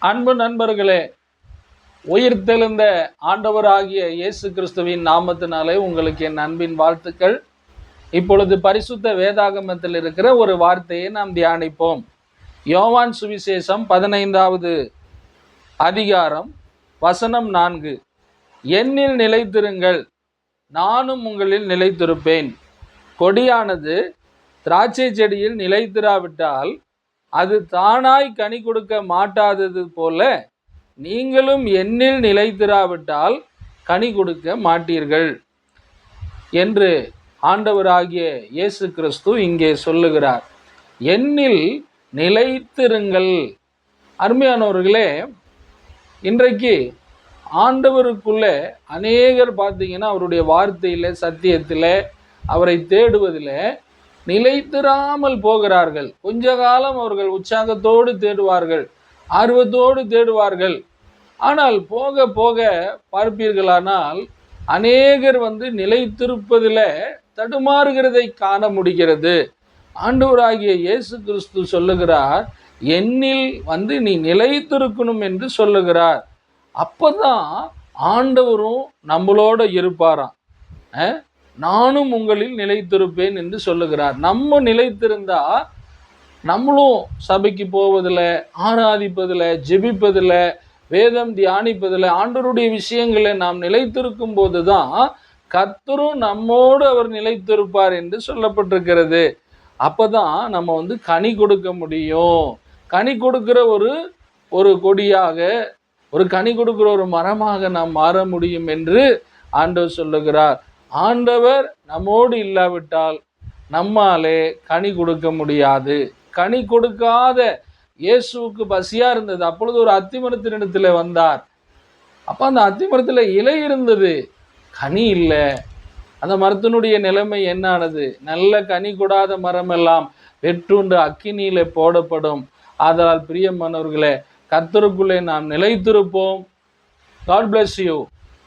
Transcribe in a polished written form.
அன்பு நண்பர்களே, உயிர்த்தெழுந்த ஆண்டவராகிய இயேசு கிறிஸ்துவின் நாமத்தினாலே உங்களுக்கு என் அன்பின் வாழ்த்துக்கள். இப்பொழுது பரிசுத்த வேதாகமத்தில் இருக்கிற ஒரு வார்த்தையை நாம் தியானிப்போம். யோவான் சுவிசேஷம் 15வது அதிகாரம் வசனம் 4. என்னில் நிலைத்திருங்கள், நானும் உங்களில் நிலைத்திருப்பேன். கொடியானது திராட்சை செடியில் நிலைத்திராவிட்டால் அது தானாய் கனி கொடுக்க மாட்டாதது போல நீங்களும் என்னில் நிலைத்திராவிட்டால் கனி கொடுக்க மாட்டீர்கள் என்று ஆண்டவராகிய இயேசு கிறிஸ்து இங்கே சொல்லுகிறார். என்னில் நிலைத்திருங்கள். அருமையானவர்களே, இன்றைக்கு ஆண்டவருக்குள்ள அநேகர் பார்த்தீங்கன்னா அவருடைய வார்த்தையில், சத்தியத்தில், அவரை தேடுவதில் நிலைத்திராமல் போகிறார்கள். கொஞ்ச காலம் அவர்கள் உற்சாகத்தோடு தேடுவார்கள், ஆர்வத்தோடு தேடுவார்கள். ஆனால் போக போக பார்ப்பீர்களானால் அநேகர் நிலைத்திருப்பதில் தடுமாறுகிறதை காண முடிகிறது. ஆண்டவராகிய இயேசு கிறிஸ்து சொல்லுகிறார், என்னில் நீ நிலைத்திருக்கணும் என்று சொல்லுகிறார். அப்பதான் ஆண்டவரும் நம்மளோட இருப்பாராம். நானும் உங்களில் நிலைத்திருப்பேன் என்று சொல்லுகிறார். நம்ம நிலைத்திருந்தா நம்மளும் சபைக்கு போவதில், ஆராதிப்பதில், ஜெபிப்பதில், வேதம் தியானிப்பதில், ஆண்டவருடைய விஷயங்களை நாம் நிலைத்திருக்கும் போது தான் கர்த்தரும் நம்மோடு அவர் நிலைத்திருப்பார் என்று சொல்லப்பட்டிருக்கிறது. அப்பதான் நம்ம கனி கொடுக்க முடியும். கனி கொடுக்கிற ஒரு கொடியாக, ஒரு கனி கொடுக்கிற ஒரு மரமாக நாம் மாற முடியும் என்று ஆண்டவர் சொல்லுகிறார். ஆண்டவர் நம்மோடு இல்லாவிட்டால் நம்மாலே கனி கொடுக்க முடியாது. கனி கொடுக்காத இயேசுவுக்கு பசியா இருந்தது. அப்பொழுது ஒரு அத்திமரத்தினிடத்தில் வந்தார். அப்போ அந்த அத்திமரத்தில் இலை இருந்தது, கனி இல்லை. அந்த மரத்தினுடைய நிலைமை என்னானது? நல்ல கனி கொடாத மரமெல்லாம் வெற்றுண்டு அக்கினியிலே போடப்படும். ஆதலால் பிரியமானவர்களே, கர்த்தருக்குள்ளே நாம் நிலைத்திருப்போம். God bless you.